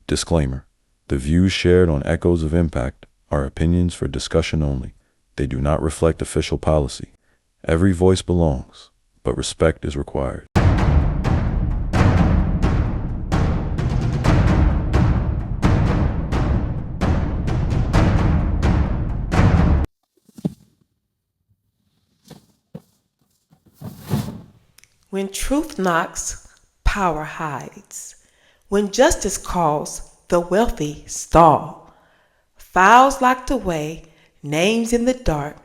Disclaimer. The views shared on Echoes of Impact are opinions for discussion only. They do not reflect official policy. Every voice belongs, but respect is required. When truth knocks, power hides. When justice calls, the wealthy stall. Files locked away, names in the dark,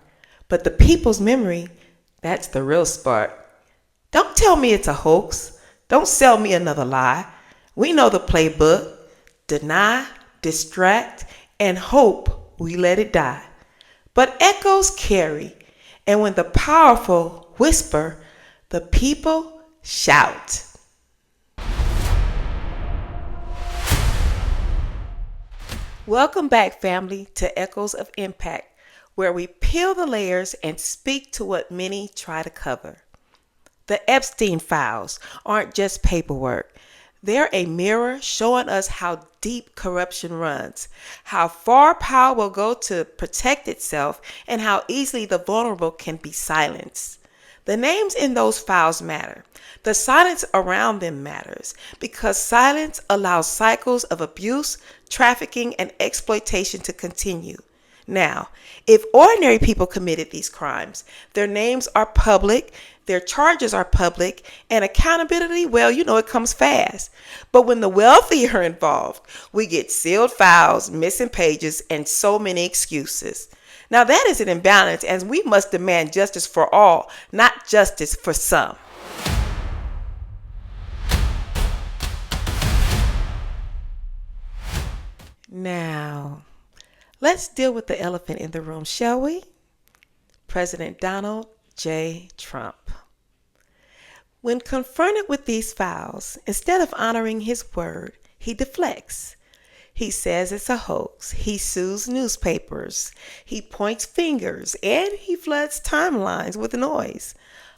but the people's memory, that's the real spark. Don't tell me it's a hoax. Don't sell me another lie. We know the playbook. Deny, distract, and hope we let it die. But echoes carry, and when the powerful whisper, the people shout. Welcome back, family, to Echoes of Impact, where we peel the layers and speak to what many try to cover. The Epstein Files aren't just paperwork. They're a mirror showing us how deep corruption runs, how far power will go to protect itself, and how easily the vulnerable can be silenced. The names in those files matter. The silence around them matters because silence allows cycles of abuse, trafficking, and exploitation to continue. Now, if ordinary people committed these crimes, their names are public, their charges are public, and accountability, well, it comes fast. But when the wealthy are involved, we get sealed files, missing pages, and so many excuses. Now that is an imbalance, as we must demand justice for all, not justice for some. Now, let's deal with the elephant in the room, shall we? President Donald J. Trump. When confronted with these files, instead of honoring his word, he deflects. He says it's a hoax. He sues newspapers. He points fingers, and he floods timelines with noise.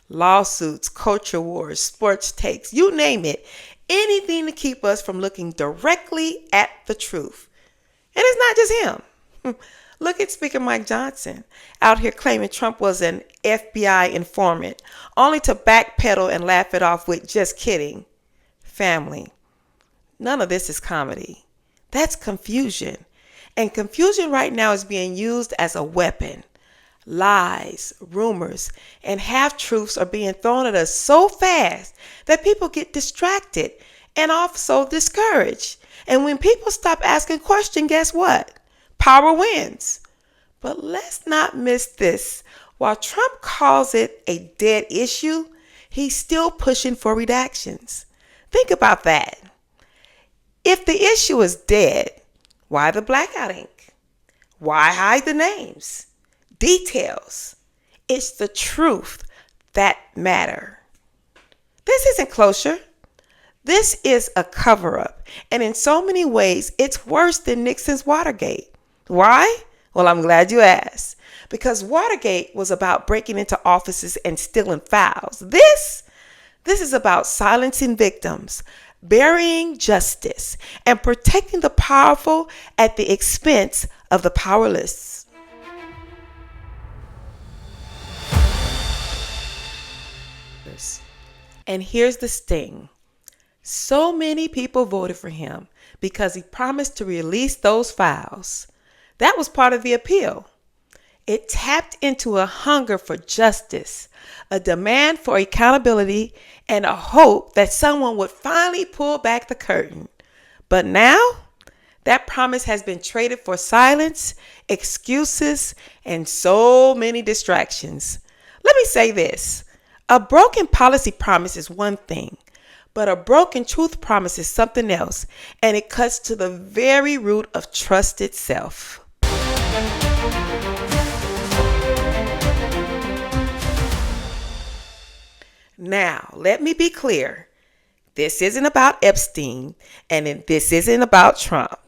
Lawsuits, culture wars, sports takes, you name it. Anything to keep us from looking directly at the truth. And it's not just him. Look at Speaker Mike Johnson out here claiming Trump was an FBI informant, only to backpedal and laugh it off with just kidding. Family, none of this is comedy. That's confusion. And confusion right now is being used as a weapon. Lies, rumors, and half-truths are being thrown at us so fast that people get distracted and also discouraged. And when people stop asking questions, guess what? Power wins. But let's not miss this. While Trump calls it a dead issue, he's still pushing for redactions. Think about that. If the issue is dead, why the blackout ink? Why hide the names? Details. It's the truth that matter. This isn't closure. This is a cover-up. And in so many ways, it's worse than Nixon's Watergate. Why? Well, I'm glad you asked. Because Watergate was about breaking into offices and stealing files. This is about silencing victims, burying justice, and protecting the powerful at the expense of the powerless. And here's the sting. So many people voted for him because he promised to release those files. That was part of the appeal. It tapped into a hunger for justice, a demand for accountability, and a hope that someone would finally pull back the curtain. But now, that promise has been traded for silence, excuses, and so many distractions. Let me say this. A broken policy promise is one thing, but a broken truth promise is something else, and it cuts to the very root of trust itself. Now, let me be clear. This isn't about Epstein, and this isn't about Trump.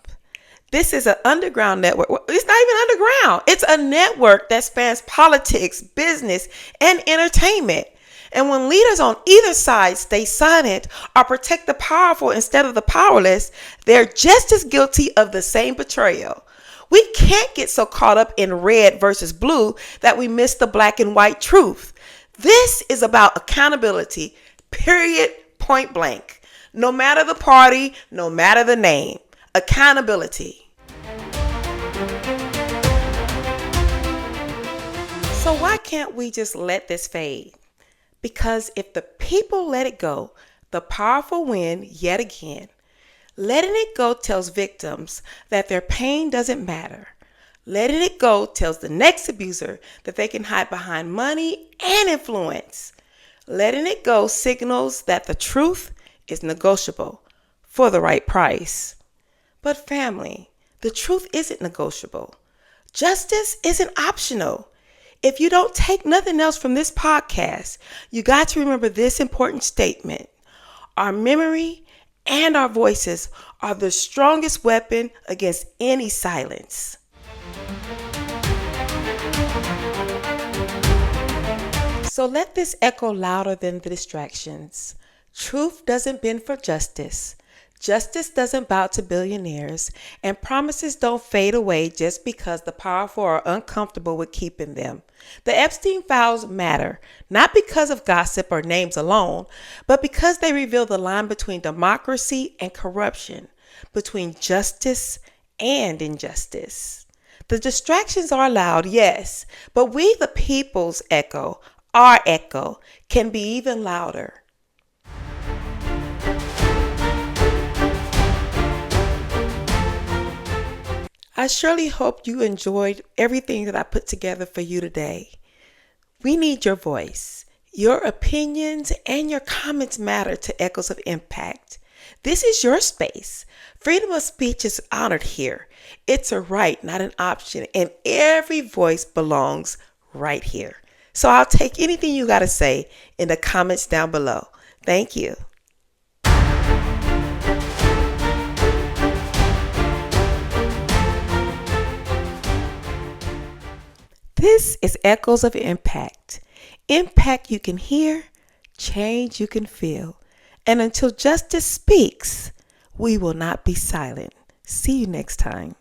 This is an underground network. It's not even underground. It's a network that spans politics, business, and entertainment. And when leaders on either side stay silent or protect the powerful instead of the powerless, they're just as guilty of the same betrayal. We can't get so caught up in red versus blue that we miss the black and white truth. This is about accountability, period, point blank. No matter the party, no matter the name. Accountability. So why can't we just let this fade? Because if the people let it go, the powerful win yet again. Letting it go tells victims that their pain doesn't matter. Letting it go tells the next abuser that they can hide behind money and influence. Letting it go signals that the truth is negotiable for the right price. But family, the truth isn't negotiable. Justice isn't optional. If you don't take nothing else from this podcast, you got to remember this important statement. Our memory and our voices are the strongest weapon against any silence. So let this echo louder than the distractions. Truth doesn't bend for justice. Justice doesn't bow to billionaires, and promises don't fade away just because the powerful are uncomfortable with keeping them. The Epstein Files matter, not because of gossip or names alone, but because they reveal the line between democracy and corruption, between justice and injustice. The distractions are loud, yes, but we, the people's echo, our echo, can be even louder. I surely hope you enjoyed everything that I put together for you today. We need your voice. Your opinions and your comments matter to Echoes of Impact. This is your space. Freedom of speech is honored here. It's a right, not an option, and every voice belongs right here. So I'll take anything you got to say in the comments down below. Thank you. This is Echoes of Impact. Impact you can hear, change you can feel. And until justice speaks, we will not be silent. See you next time.